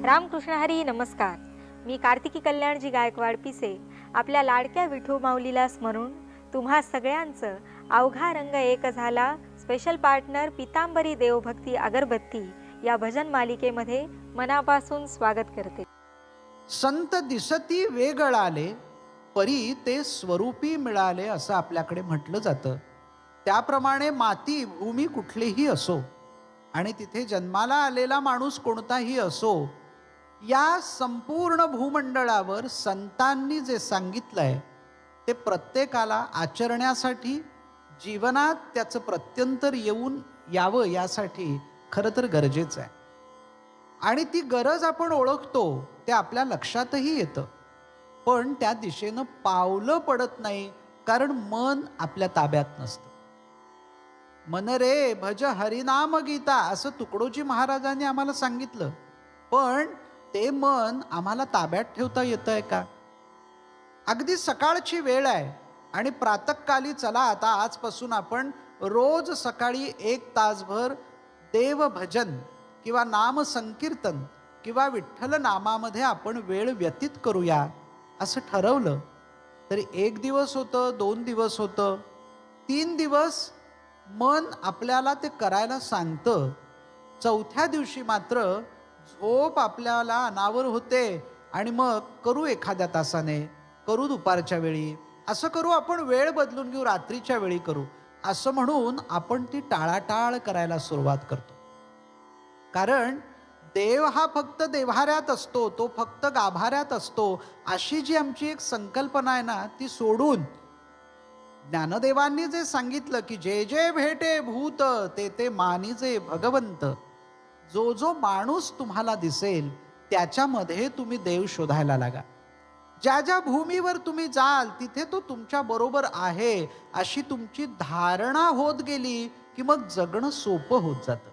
रामकृष्ण हरी. नमस्कार. मी कार्तिकी कल्याणजी गायकवाड पिसे आपल्या लाडक्या विठू माऊलीला स्मरून तुम्हा सगळ्यांचं अवघा रंग एक झाला स्पेशल पार्टनर पितांबरी देवभक्ती अगरबत्ती या भजन मालिकेमध्ये मनापासून स्वागत करते. संत दिसती वेगळाले परी ते स्वरूपी मिळाले असं आपल्याकडे म्हटलं जातं. त्याप्रमाणे माती भूमी कुठलीही असो आणि तिथे जन्माला आलेला माणूस कोणताही असो, या संपूर्ण भूमंडळावर संतांनी जे सांगितलंय ते प्रत्येकाला आचरण्यासाठी, जीवनात त्याचं प्रत्यंतर येऊन यावं यासाठी खरं तर गरजेचं आहे. आणि ती गरज आपण ओळखतो, ते आपल्या लक्षातही येतं, पण त्या दिशेनं पावलं पडत नाही, कारण मन आपल्या ताब्यात नसतं. मन रे भज हरिनाम गीता असं तुकडोजी महाराजांनी आम्हाला सांगितलं, पण ते मन आम्हाला ताब्यात ठेवता येतंय का? अगदी सकाळची वेळ आहे आणि प्रातःकाली चला आता आजपासून आपण रोज सकाळी 1 तासभर देवभजन किंवा नाम संकीर्तन किंवा विठ्ठल नामामध्ये आपण वेळ व्यतीत करूया असं ठरवलं, तरी 1 दिवस होतं, 2 दिवस होतं, 3 दिवस मन आपल्याला ते करायला सांगतं. 4थ्या दिवशी मात्र झोप आपल्याला अनावर होते आणि मग करू एखाद्या तासाने, करू दुपारच्या वेळी, असं करू, आपण वेळ बदलून घेऊ, रात्रीच्या वेळी करू, असं म्हणून आपण ती टाळाटाळ करायला सुरुवात करतो. कारण देव हा फक्त देव्हाऱ्यात असतो, तो फक्त गाभाऱ्यात असतो, अशी जी आमची एक संकल्पना आहे ना, ती सोडून ज्ञानदेवांनी जे सांगितलं की जे जे भेटे भूत ते ते मानिजे भगवंत, जो जो माणूस तुम्हाला दिसेल त्याच्यामध्ये तुम्ही देव शोधायला लागा. ज्या ज्या भूमीवर तुम्ही जाल तिथे तो तुमच्या बरोबर आहे अशी तुमची धारणा होत गेली की मग जगणं सोपं होत जातं.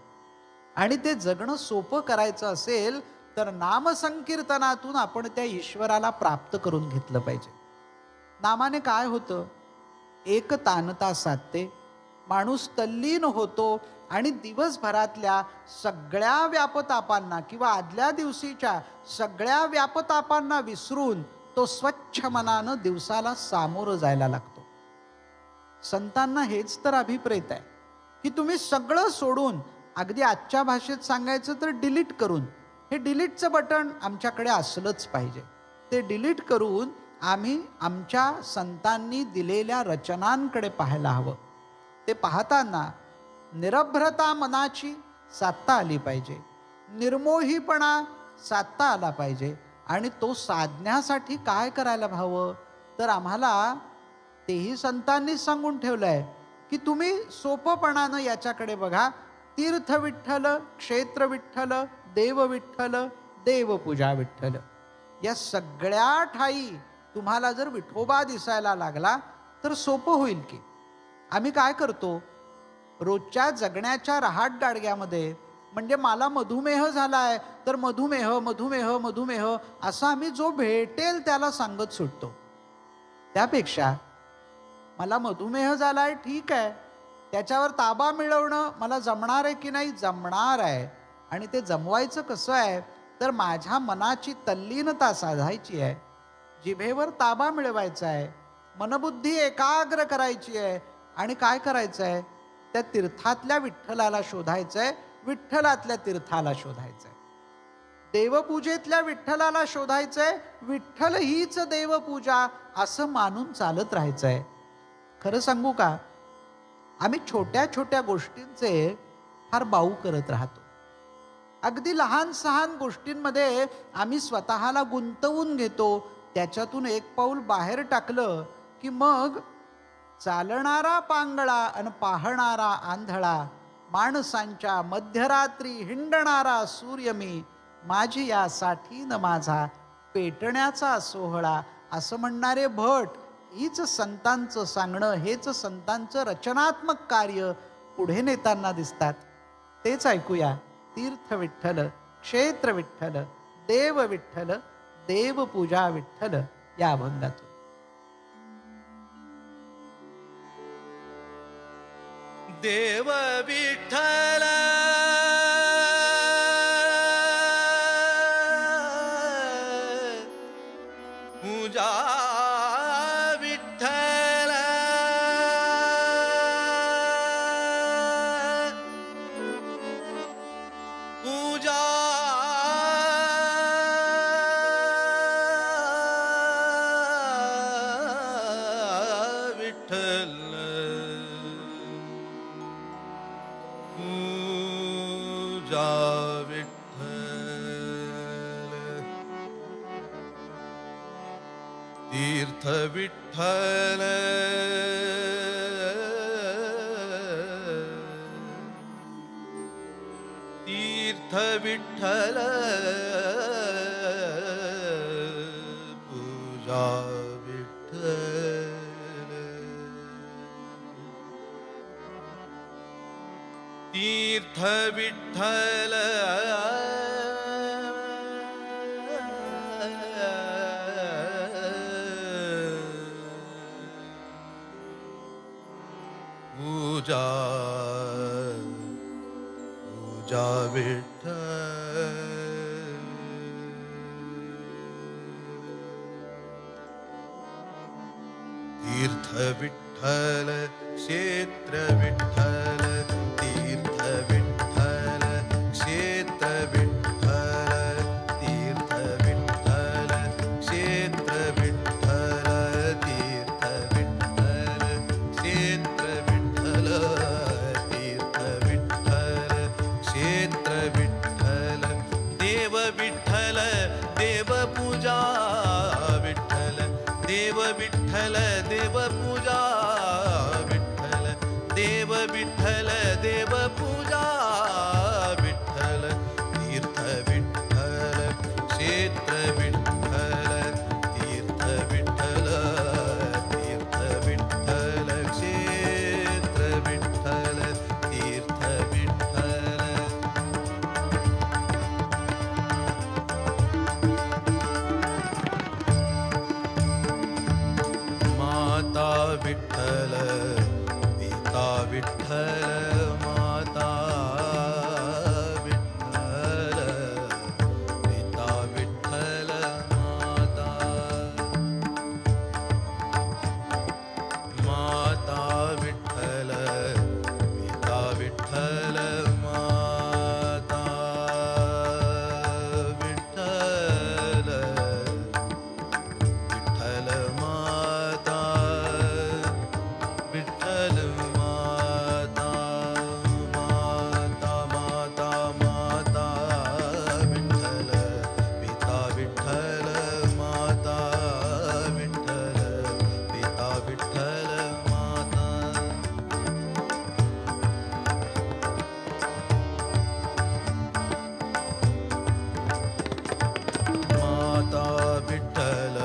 आणि ते जगणं सोपं करायचं असेल तर नामसंकीर्तनातून आपण त्या ईश्वराला प्राप्त करून घेतलं पाहिजे. नामाने काय होतं? एक तानता साधते, माणूस तल्लीन होतो आणि दिवसभरातल्या सगळ्या व्यापतापांना किंवा आदल्या दिवशीच्या सगळ्या व्यापतापांना विसरून तो स्वच्छ मनानं दिवसाला सामोरं जायला लागतो. संतांना हेच तर अभिप्रेत आहे की तुम्ही सगळं सोडून, अगदी आजच्या भाषेत सांगायचं तर डिलीट करून, हे डिलीटचं बटन आमच्याकडे असलंच पाहिजे. ते डिलीट करून आम्ही आमच्या संतांनी दिलेल्या रचनांकडे पाहायला हवं. ते पाहताना निरभ्रता मनाची साधता आली पाहिजे, निर्मोहीपणा साधता आला पाहिजे. आणि तो साधण्यासाठी काय करायला हवं? तर आम्हाला तेही संतांनी सांगून ठेवलं आहे की तुम्ही सोपपणानं याच्याकडे बघा. तीर्थ विठ्ठल, क्षेत्र विठ्ठल, देव विठ्ठल, देवपूजा विठ्ठल, या सगळ्या ठाई तुम्हाला जर विठोबा दिसायला लागला तर सोपं होईल की. आम्ही काय करतो रोजच्या जगण्याच्या रहाटगाडग्यामध्ये, म्हणजे मला मधुमेह झालाय तर मधुमेह मधुमेह मधुमेह असं आम्ही जो भेटेल त्याला सांगत सुटतो. त्यापेक्षा मला मधुमेह झालाय, ठीक आहे, त्याच्यावर ताबा मिळवणं मला जमणार आहे की नाही? जमणार आहे. आणि ते जमवायचं कसं आहे? तर माझ्या मनाची तल्लीनता साधायची आहे, जिभेवर ताबा मिळवायचा आहे, मनबुद्धी एकाग्र करायची आहे. आणि काय करायचं आहे? त्या तीर्थातल्या विठ्ठलाला शोधायचं आहे, विठ्ठलातल्या तीर्थाला शोधायचं आहे, देवपूजेतल्या विठ्ठलाला शोधायचं आहे, विठ्ठल हीच देवपूजा असं मानून चालत राहायचं आहे. खरं सांगू का, आम्ही छोट्या छोट्या गोष्टींचे फार बाऊ करत राहतो. अगदी लहान सहान गोष्टींमध्ये आम्ही स्वतःला गुंतवून घेतो. त्याच्यातून एक पाऊल बाहेर टाकलं की मग चालणारा पांगळा आणि पाहणारा आंधळा, माणसांच्या मध्यरात्री हिंडणारा सूर्य मी, माझी यासाठी न माझा पेटण्याचा सोहळा असं म्हणणारे भट, हीच संतांचं सांगणं, हेच संतांचं रचनात्मक कार्य पुढे नेताना दिसतात. तेच ऐकूया. तीर्थ विठ्ठल, क्षेत्र विठ्ठल, देव विठ्ठल, देवपूजा विठ्ठल या अभंगातून. देव विठ्ठल पूजा विठ्ठल पूजा विठ्ठल पूजा तीर्थ विठ्ठल तीर्थ विठ्ठल पूजा विठ्ठल तीर्थ विठ्ठल पूजा पूजा विठ्ठल तीर्थ विठ्ठल क्षेत्र विठ्ठल तीर्थ विठ्ठल क्षेत्र विठ्ठल तीर्थ विठ्ठल क्षेत्र विठ्ठल तीर्थ विठ्ठल क्षेत्र विठ्ठल तीर्थ विठ्ठल क्षेत्र विठ्ठल देव विठ्ठल देव पूजा विठ्ठल देव विठ्ठल देव पूजा विठ्ठल देव विठ्ठल देव पूजा विठ्ठल तीर्थ विठ्ठल क्षेत्र विठ्ठल तीर्थ विठ्ठल तीर्थ विठ्ठल क्षेत्र विठ्ठल तीर्थ विठ्ठल माता विठ्ठल पिता विठ्ठल माता विठ्ठल पिता विठ्ठल माता माता विठ्ठल पिता विठ्ठल माता विठ्ठल विठ्ठल माता विठ्ठल माता माता माता माता विठ्ठल पिता विठ्ठल माता विठ्ठल पिता विठ्ठल माता माता विठ्ठल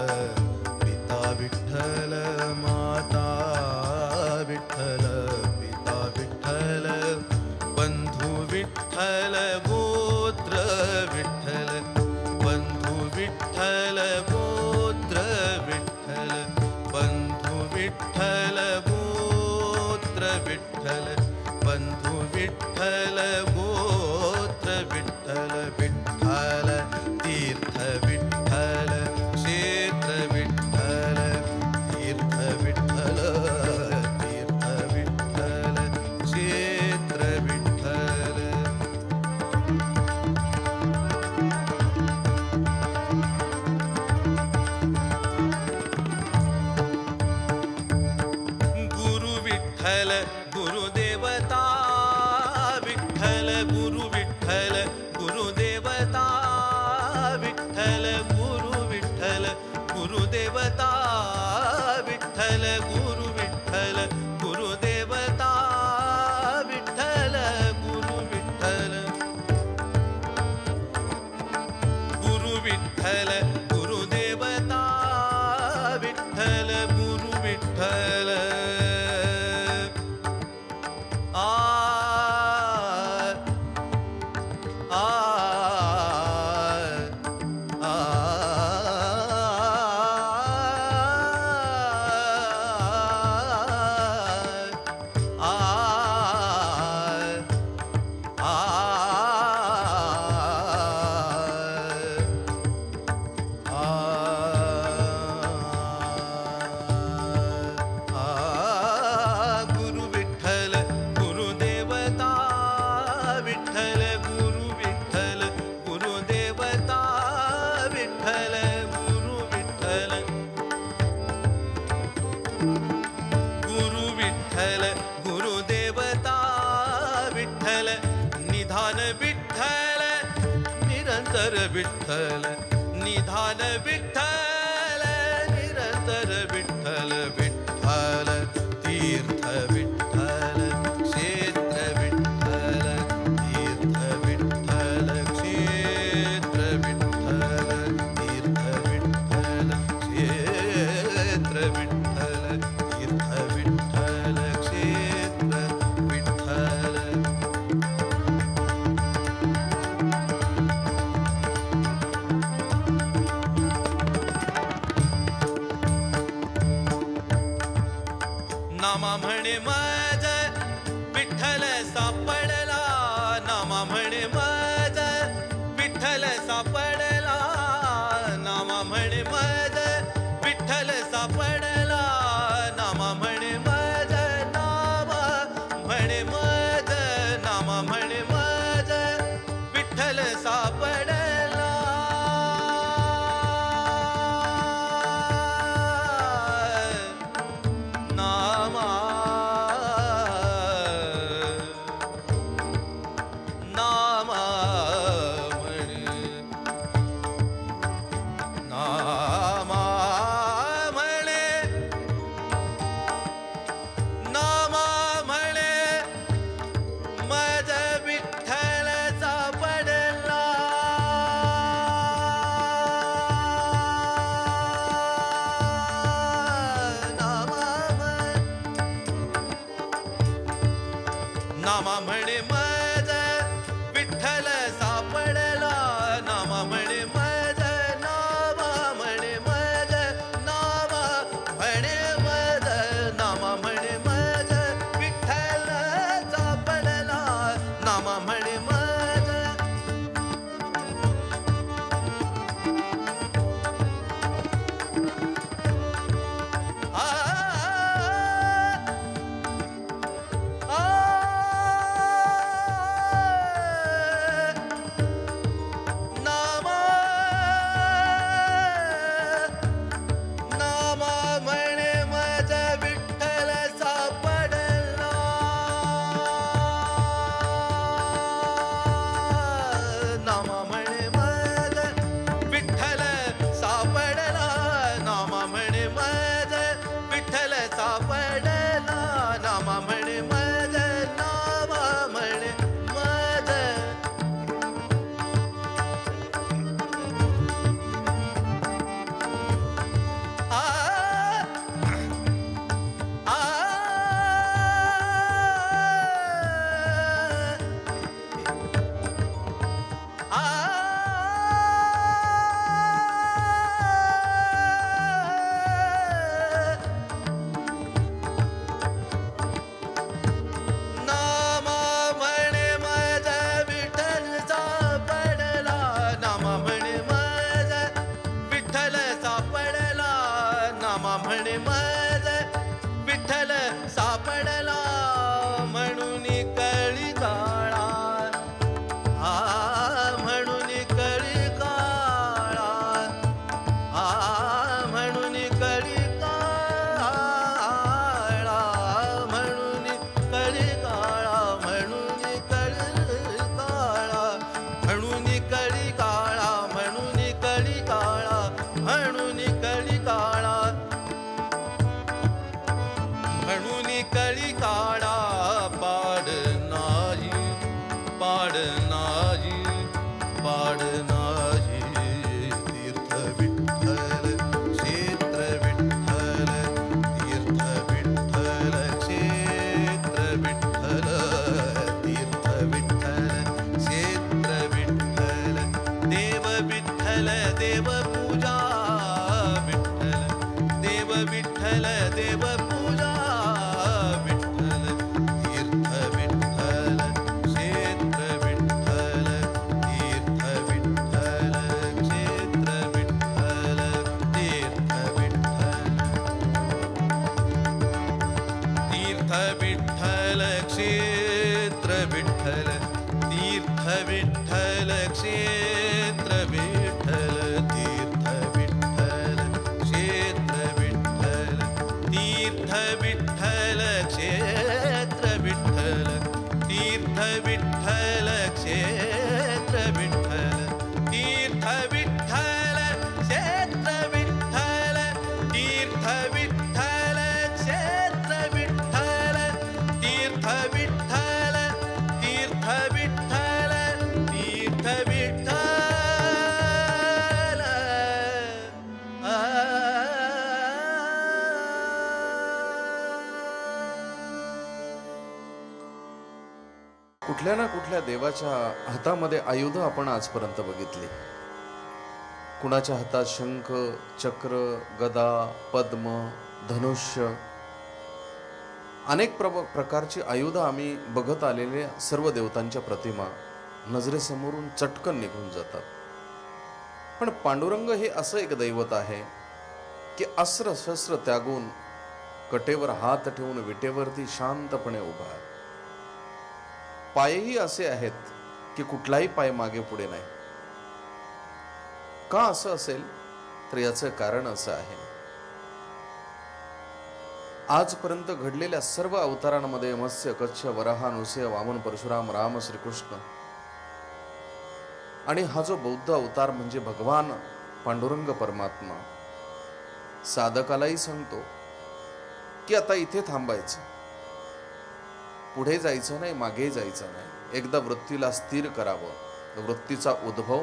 पिता विठ्ठल माता विठ्ठल पिता विठ्ठल बंधू विठ्ठल गोत्र विठ्ठल बंधू विठ्ठल गोत्र विठ्ठल बंधू विठ्ठल गोत्र विठ्ठल बंधू विठ्ठल गोत्र विठ्ठल विठ्ठल तीर्थ विठ्ठल क्षेत्र विठ्ठल तीर्थ विठ्ठल तीर्थ विठ्ठल क्षेत्र विठ्ठल गुरु विठ्ठल गुरुदेवता विठ्ठल गुरु विठ्ठल गुरुदेवता विठ्ठल गुरु विठ्ठल गुरुदेवता विठ्ठल गुरु विठ्ठल गुरुदेवता विठ्ठल गुरु विठ्ठल गुरु विठ्ठल गुरुदेवता विठ्ठल गुरु विठ्ठल आ आ आ विठ्ठल निधान विठ्ठल निरंतर विठ्ठल विठ्ठल तीर्थ विठ्ठल क्षेत्र विठ्ठल तीर्थ विठ्ठल क्षेत्र विठ्ठल तीर्थ विठ्ठल क्षेत्र विठ्ठल तीर्थ विठ्ठल क्षेत्र विठ्ठल. नामा म्हणे मज विठ्ठल सापडला, नामा म्हणे मज विठ्ठल सापडला, नामा म्हणे मज विठ्ठल सापडला, नामा म्हणे मज नामा म्हणे मज नामा म्हणे मज विठ्ठल सापडला. नामा नामा म्हणे नामा म्हणे नामा म्हणे मज विठ्ठल सापडला. नामा म्हणे मज विठ्ठल सापडला, नामा म्हणे मज नामा म्हणे मज नामा म्हणे मज नामा म्हणे मज विठ्ठल सापडला, नामा म्हणे मज. आ नामा नामा म्हणे मज विठ्ठल सापडला, नामा म्हणे मज विठ्ठल सापडला, नामा म्हणे मज विठ्ठल सापडला, नामा म्हणे मज नामा म्हणे मज. आ आ नामा म्हणे मज विठ्ठल सापडला, नामा म्हणे मज विठ्ठल सापडला, नामा म्हणे मज विठ्ठल सापडला. म्हणून कळी काळा आ म्हणून कळी काळा आ म्हणून कळी काळा म्हणून कळी काळा म्हणून कळी काळा म्हणून कळी काळा म्हणून कळी काळा म्हणून कळी काळा म्हणून कळी काळा. पाड नाही पाड नाही पाड नाही तीर्थ विठ्ठल क्षेत्र विठ्ठल तीर्थ विठ्ठल क्षेत्र विठ्ठल तीर्थ विठ्ठल क्षेत्र विठ्ठल. देव विठ्ठल देव पूजा विठ्ठल देव विठ्ठल देव पूजा विठ्ठल तीर्थ विठ्ठल क्षेत्र विठ्ठल तीर्थ विठ्ठल क्षेत्र विठ्ठल तीर्थ विठ्ठल तीर्थ विठ्ठल क्षेत्र विठ्ठल तीर्थ विठ्ठल क्षेत्र विठ्ठल तीर्थ कुठल्या ना कुठल्या देवाच्या हातामध्ये आयुध आपण आजपर्यंत बघितली. कुणाच्या हातात शंख, चक्र, गदा, पद्म, धनुष्य, अनेक प्रकारची आयुध आम्ही बघत आलेले सर्व देवतांच्या प्रतिमा नजरेसमोरून चटकन निघून जातात. पण पांडुरंग हे असं एक दैवत आहे की अस्त्र शस्त्र त्यागून कटेवर हात ठेवून विटेवरती शांतपणे उभा आहे. पायही असे आहेत की कुठलाही पाय मागे पुढे नाही. का असं असेल तर याचं कारण असं आहे, आजपर्यंत घडलेल्या सर्व अवतारांमध्ये मत्स्य, कच्छ, वराह, नृसिंह, वामन, परशुराम, राम, श्रीकृष्ण आणि हा जो बौद्ध अवतार म्हणजे भगवान पांडुरंग परमात्मा साधकालाही सांगतो की आता इथे थांबायचं, पुढे जायचं नाही, मागे जायचं नाही. एकदा वृत्तीला स्थिर करावं. वृत्तीचा उद्भव,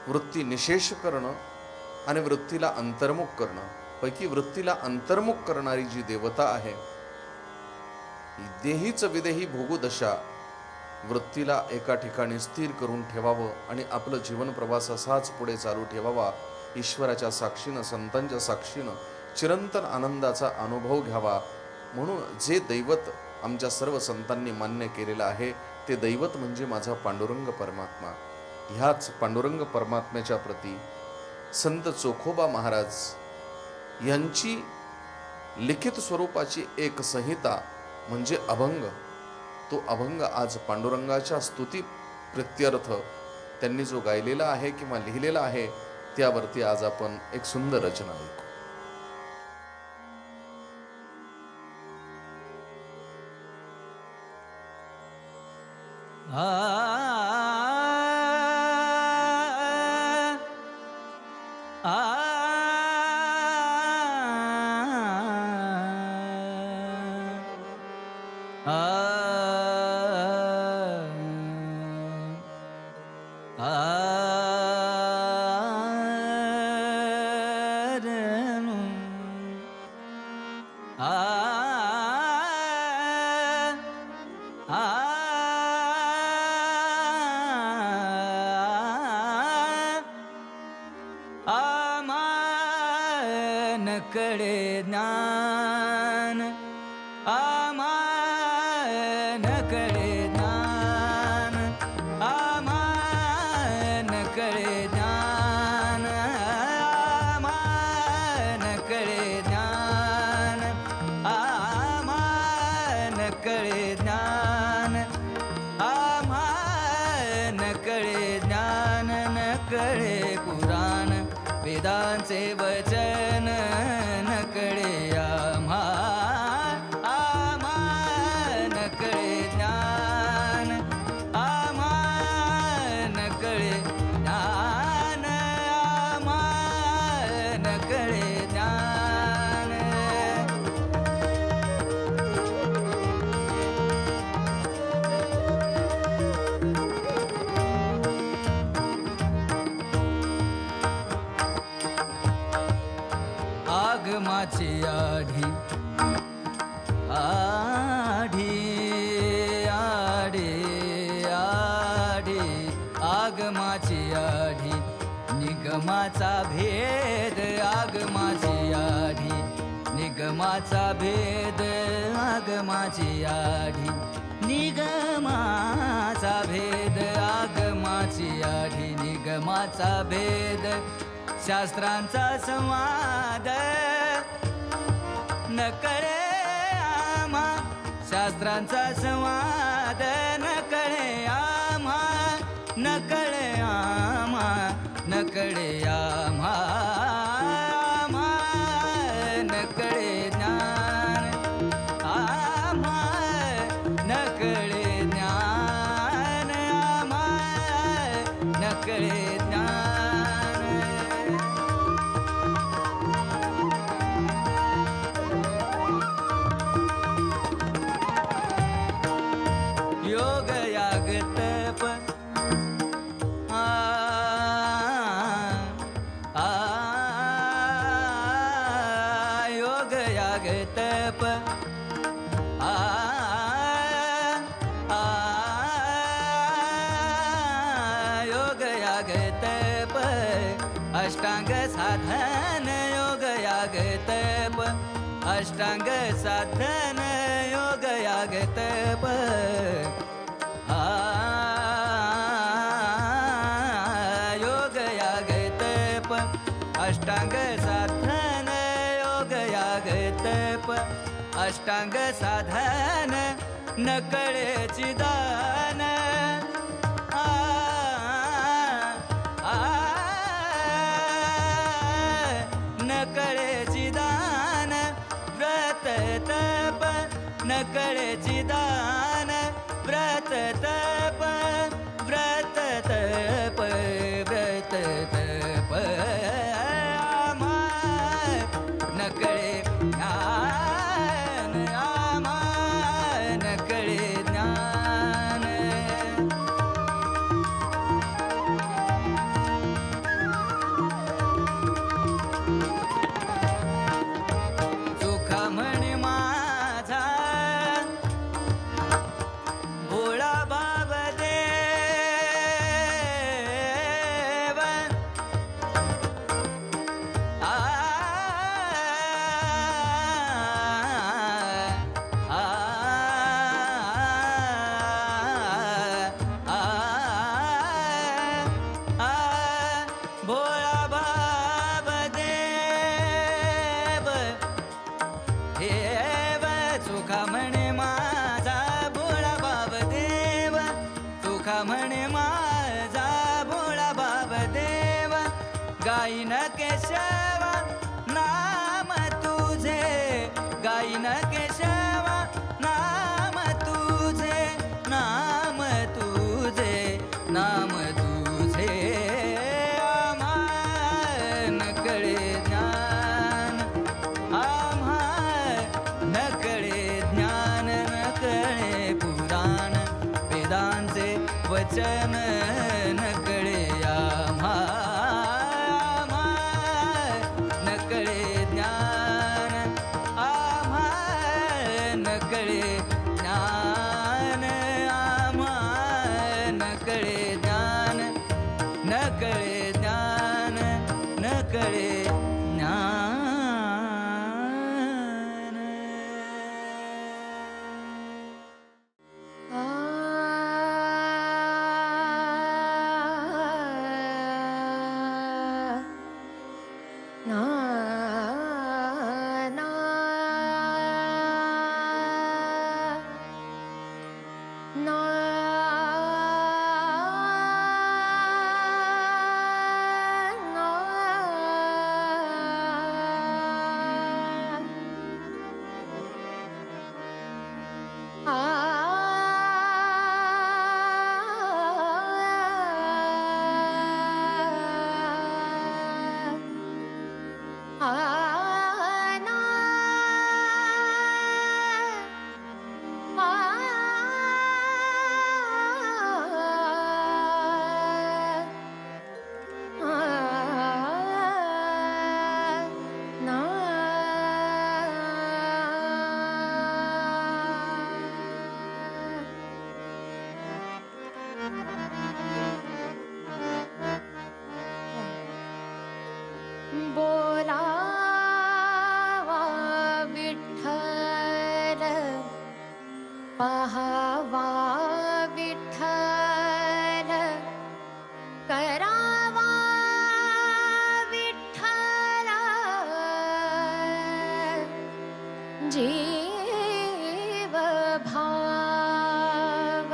वृत्ती निशेष करणं आणि वृत्तीला अंतर्मुख करणं. पैकी वृत्तीला अंतर्मुख करणारी जी देवता आहे, देहीच विदेही भोगुदशा, वृत्तीला एका ठिकाणी स्थिर करून ठेवावं आणि आपलं जीवन प्रवास असाच पुढे चालू ठेवावा. ईश्वराच्या साक्षीनं, संतांच्या साक्षीनं चिरंतन आनंदाचा अनुभव घ्यावा. म्हणून जे दैवत आमच्या सर्व संतांनी मान्य केलेलं आहे ते दैवत म्हणजे माझा पांडुरंग परमात्मा. ह्याच पांडुरंग परमात्म्याच्या प्रती संत चोखोबा महाराज यांची लिखित स्वरूपाची एक संहिता म्हणजे अभंग. तो अभंग आज पांडुरंगाच्या स्तुती प्रित्यर्थ त्यांनी जो गायलेला आहे किंवा लिहिलेला आहे त्यावरती आज आपण एक सुंदर रचना ऐकू. कडे ज्ञान, आमान कडे ज्ञान, आमान कडे ज्ञान, आमान कडे ज्ञान, आमान कडे ज्ञान, आमान कडे ज्ञान, न कडे पुराण वेदांचे वचन, न कडे आम्हा आमान कडे ज्ञान, आमान कडे ज्ञान, आमान कडे ज्ञान. आगमाची आढी आढी आढे आढे, आगमाची आढी निगमाचा भेद, आगमाची आढी निगमाचा भेद, आगमाची आढी निगमाचा भेद, आगमाची आढी निगमाचा भेद. शास्त्रांचा संवाद न कळे आम्हा, शास्त्रांचा संवाद न कळे आम्हा, न कळे आम्हा, न कळे आम्हा, आम्हा न कळे ज्ञान, आम्हा न कळे ज्ञान, आम्हा न कळे ज्ञान. योग याग तप योग याग तप अष्टांग साधन योग याग तप अष्टांग साधन योग याग तप योग याग तप अष्टांग साधन योग याग तप अष्टांग साधन नकळेची दान नकळेची दान व्रत तप नकळेची दान व्रत तप व्रत तप व्रत तप आम्हा नकळे ज्ञान आम्हा नकळे ज्ञान म्हणे माझा भोळा बाब देव आ भोळा बाब देव देव चोखा म्हणे माझा भोळा बाब देव चोखा म्हणे माझा भोळा बाब देव गायीन केशवा नाम तुझे गायीन केशवा नाम तुझे नाम तुझे नाम तुझे आम्हा नकळे ज्ञान आम्हा नकळे ज्ञान नकळे पुराण वेदांचे वचन नकळे आम्हा आम्हा नकळे ज्ञान आम्हा नकळे ज्ञान आम्हा नकळे ज्ञान नकळे ज्ञान नकळे ज्ञान बोलावा विठ्ठल पाहावा विठ्ठल करावा विठ्ठल जीव भाव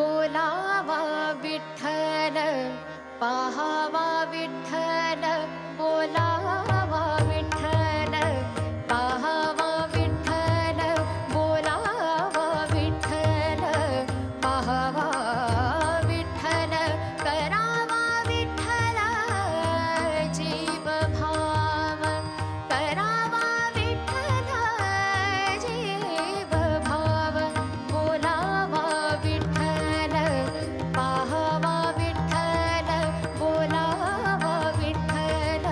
बोलावा विठ्ठल पाहावा विठ्ठल बोलावा विठ्ठल पाहावा विठ्ठल बोलावा विठ्ठल पाहावा विठ्ठल करावा विठ्ठल जीव भाव करावा विठ्ठल जीव भाव बोलावा विठ्ठल पाहावा विठ्ठल बोलावा विठ्ठल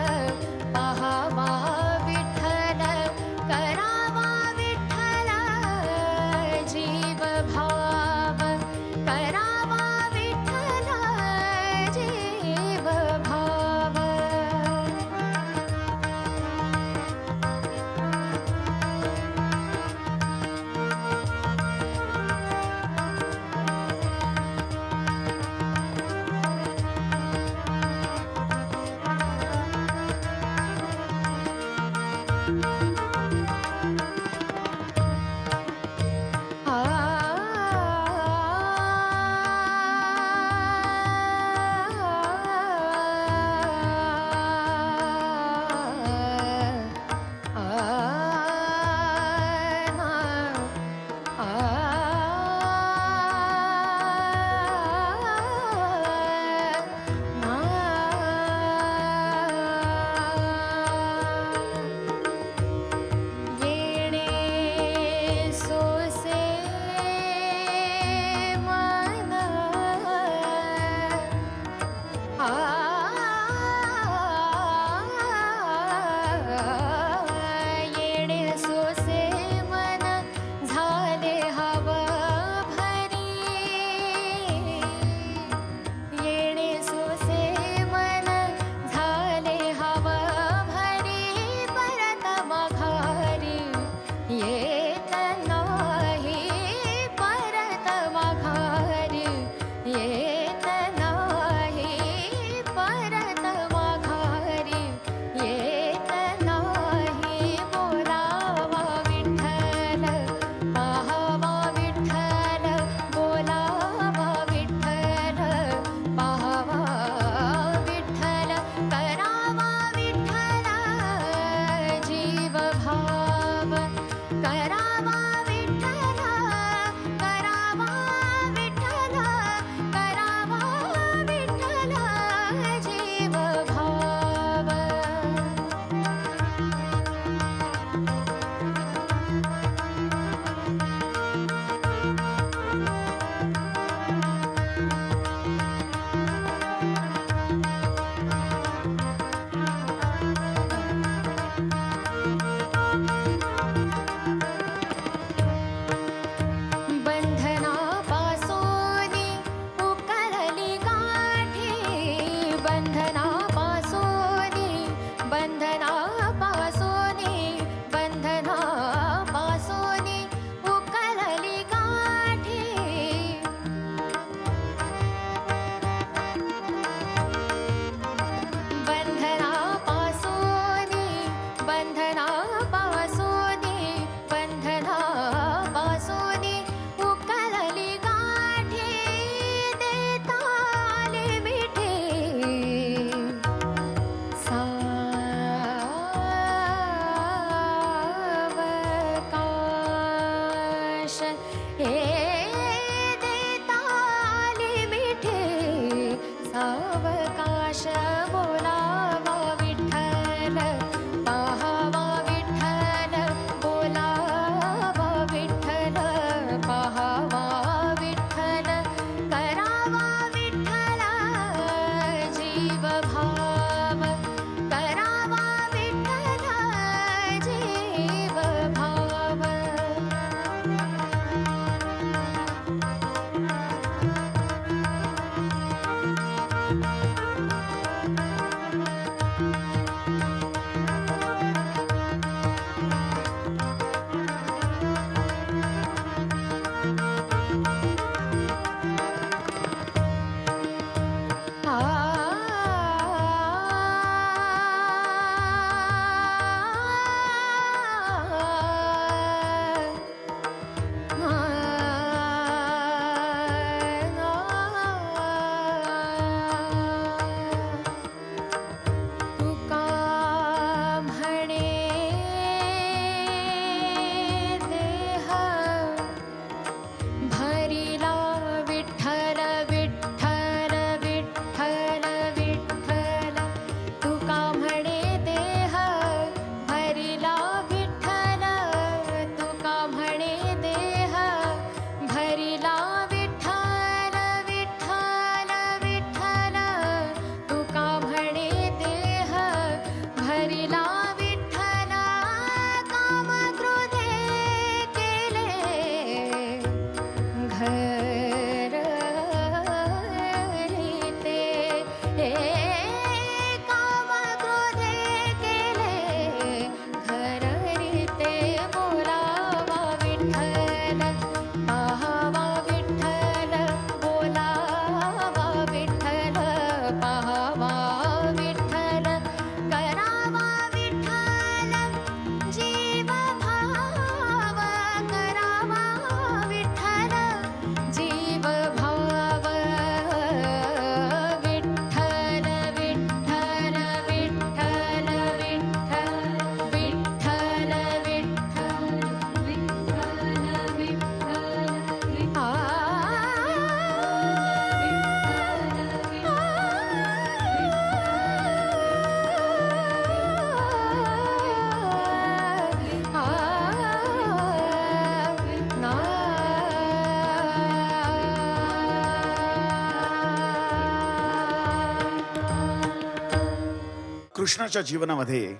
कृष्णाच्या जीवनामध्ये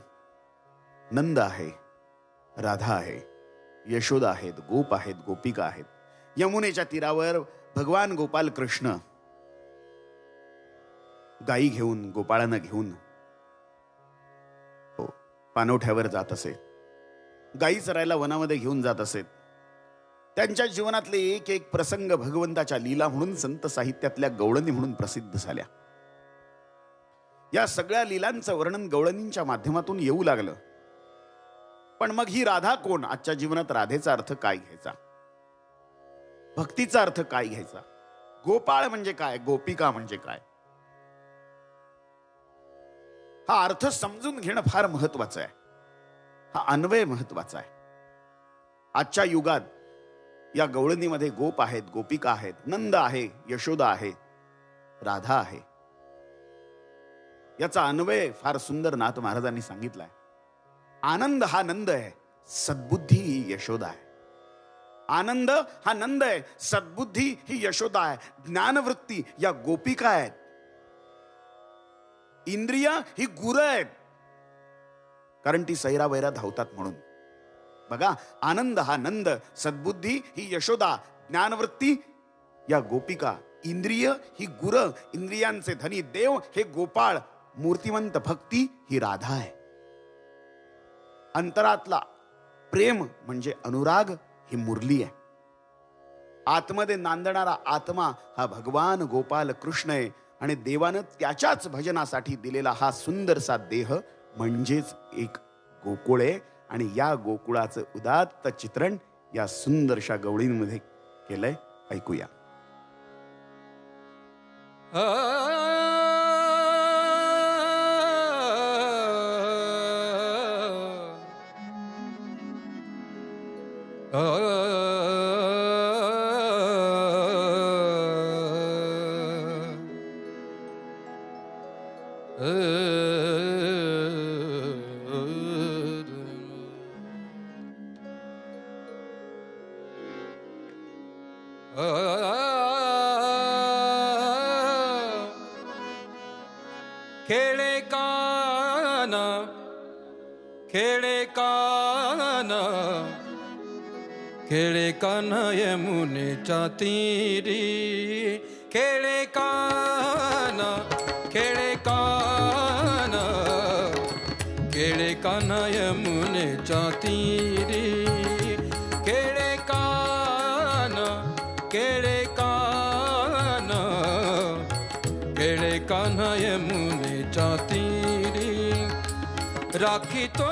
नंद आहे, राधा आहे, यशोदा आहेत, गोप आहेत, गोपिका आहेत. यमुनेच्या तीरावर भगवान गोपाल कृष्ण गायी घेऊन, गोपाळांना घेऊन पाणवठ्यावर जात असे. गायी चरायला वनामध्ये घेऊन जात असे. त्यांच्या जीवनातले एक एक प्रसंग भगवंताच्या लीला म्हणून संत साहित्यातल्या गवळणी म्हणून प्रसिद्ध झाल्या. या सगळ्या लीलांचं वर्णन गवळणींच्या माध्यमातून येऊ लागलं. पण मग ही राधा कोण? आजच्या जीवनात राधेचा अर्थ काय घ्यायचा? भक्तीचा अर्थ काय घ्यायचा? गोपाळ म्हणजे काय? गोपिका म्हणजे काय? हा अर्थ समजून घेणं फार महत्वाचं आहे. हा अन्वय महत्वाचा आहे. आजच्या युगात या गवळणीमध्ये गोप आहेत, गोपिका आहेत, नंद आहे, यशोदा आहे, राधा आहे. याचा अन्वय फार सुंदर नाथ महाराजांनी सांगितलाय. आनंद हा नंद आहे, सद्बुद्धी ही यशोदा आहे. आनंद हा नंद आहे, सद्बुद्धी ही यशोदा आहे. ज्ञानवृत्ती या गोपिका आहेत. इंद्रिय ही गुरं आहेत, कारण ती सैरावैरा धावतात म्हणून. बघा, आनंद हा नंद, सद्बुद्धी ही यशोदा, ज्ञानवृत्ती या गोपिका, इंद्रिय ही गुरं, इंद्रियांचे धनी देव हे गोपाळ, मूर्तिमंत भक्ती ही राधा आहे. अंतरातला प्रेम म्हणजे अनुराग ही मुरली आहे. आतमध्ये नांदणारा आत्मा हा भगवान गोपाल कृष्ण आहे. आणि देवानं त्याच्याच भजनासाठी दिलेला हा सुंदरसा देह म्हणजेच एक गोकुळ आहे. आणि या गोकुळाचं उदात्त चित्रण या सुंदरशा गवळींमध्ये केलंय. ऐकूया. खेळे कान यमुनेच्या तीरी, खेळे कान, खेळे कान, खेळे कान यमुनेच्या तीरी, खेळे कान, खेळे कान, खेळे कान यमुनेच्या तीरी. राखी तो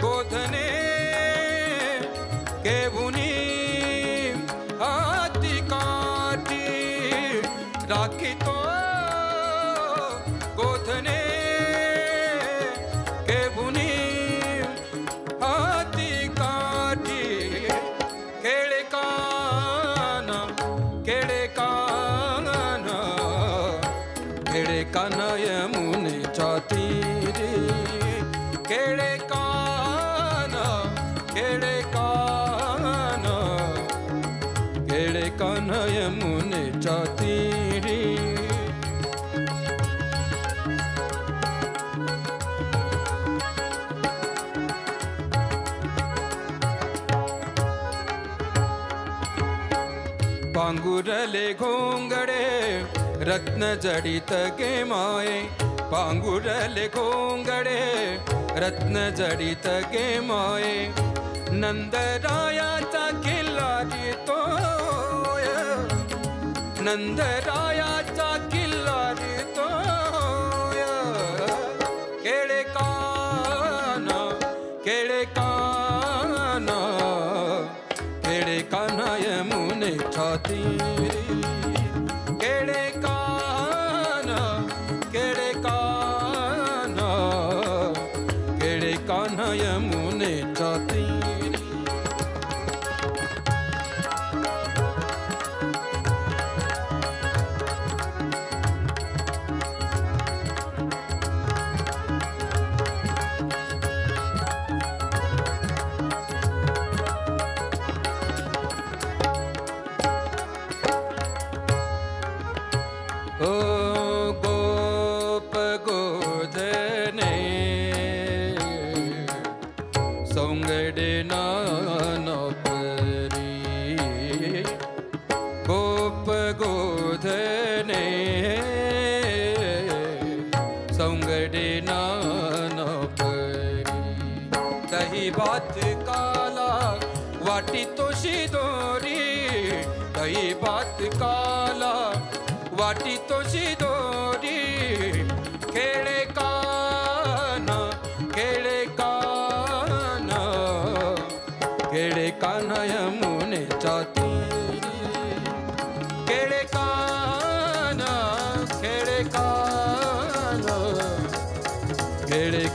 गोधने केवुनी हाती काठी, राखी तो गोधने केवुनी हाती काठी. खेळे कान, खेळे कान, खेळे कान यमुनेच्या तीरी, खेळे कान, खेळे कान, खेळे कान यमुनेच्या तीरी. पांगुरले घोंगडे रत्न जडित गे माये, पांगुरले घोंगडे रत्न जडित गे माये. नंदरायाचा किल्लारी तोय, नंदरायाचा किल्लारी तोय. खेळे कान, खेळे कान, खेळे कान यमुनेच्या तीरी. खेळे कान, खेळे कान, खेळे कान यमुनेच्या तीरी. गोप गो वदने सौंगडे नान परी दही भात काला वाटी तोशी दोरी दही भात काला वाटी तोशी दोरी खेळे कान यमुनेच्या तीरी खेळे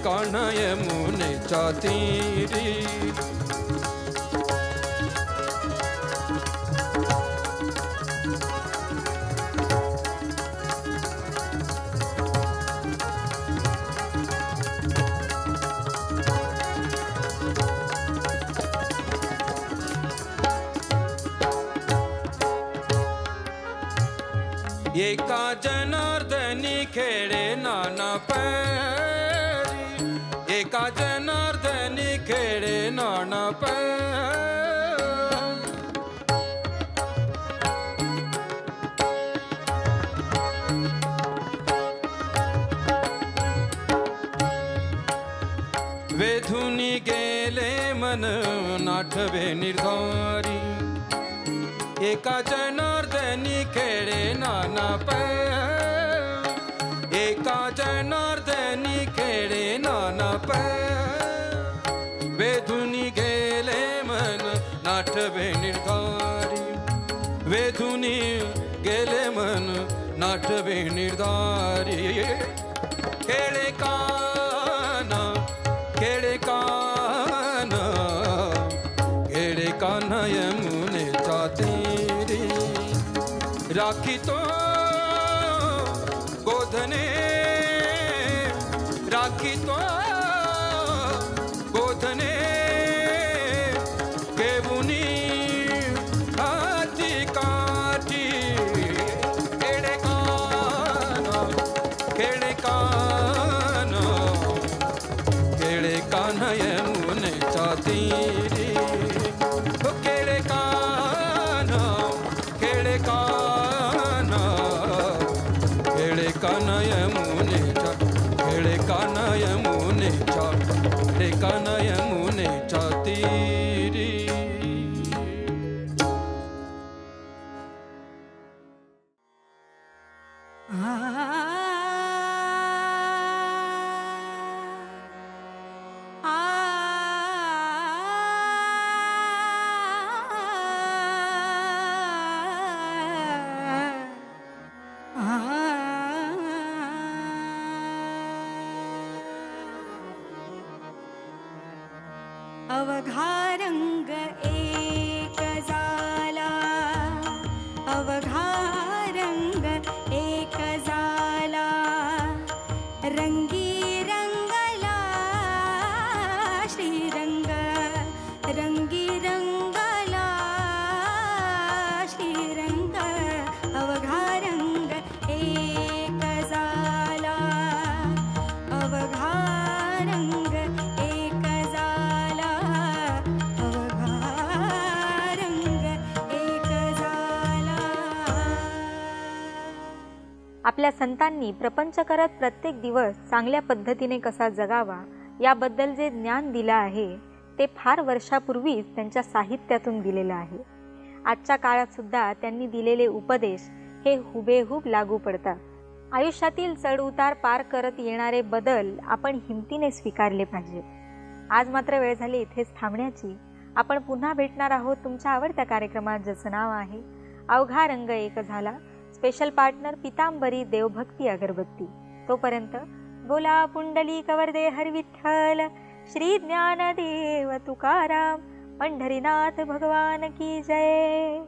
कान यमुनेच्या तीरी एका जनार्दनी खेळे नाना परी एका जनार्दनी खेळे नाना परी वेधुनी गेले मन नाठवे निर्धारी एका जनार्दनी खेळे नाना परी एका जनार्दनी खेळे नाना परी वेधुनी गेले मन नाठवे निर्धारी वेधुनी गेले मन नाठवे निर्धारी खेळे कान खेळे कान यमुनेच्या तीरी राखी तो गोधने राखी तो गोधने केवुनी हाती काठी खेळे कान यमुनेच्या तीरी खेळे कान यमुनेच्या खेळे कान यमुनेच्या तीरी अवघा रंग एक झाला अवघा रंग एक झाला रंगी रंगला श्रीरंग रंगी रंगला श्रीरंग अवघा रंग एक झाला अवघा रंग एक झाला अवघा रंग एक झाला. आपल्या संतांनी प्रपंच करत प्रत्येक दिवस चांगल्या पद्धतीने कसा जगावा याबद्दल जे ज्ञान दिलं आहे ते फार वर्षापूर्वीच त्यांच्या साहित्यातून दिलेलं आहे. आजच्या काळात सुद्धा त्यांनी दिलेले उपदेश हे हुबेहूब लागू पडतात. आयुष्यातील चढ उतार पार करत येणारे बदल आपण हिमतीने स्वीकारले पाहिजे. आज मात्र वेळ झाली इथेच थांबण्याची. आपण पुन्हा भेटणार आहोत तुमच्या आवडत्या कार्यक्रमात ज्याचं नाव आहे अवघा रंग एक झाला. स्पेशल पार्टनर पितांबरी देवभक्ती अगरबत्ती. तोपर्यंत बोला पुंडलिक वरदे हरी विठ्ठल. श्री ज्ञानदेव तुकाराम पंढरीनाथ भगवान की जय.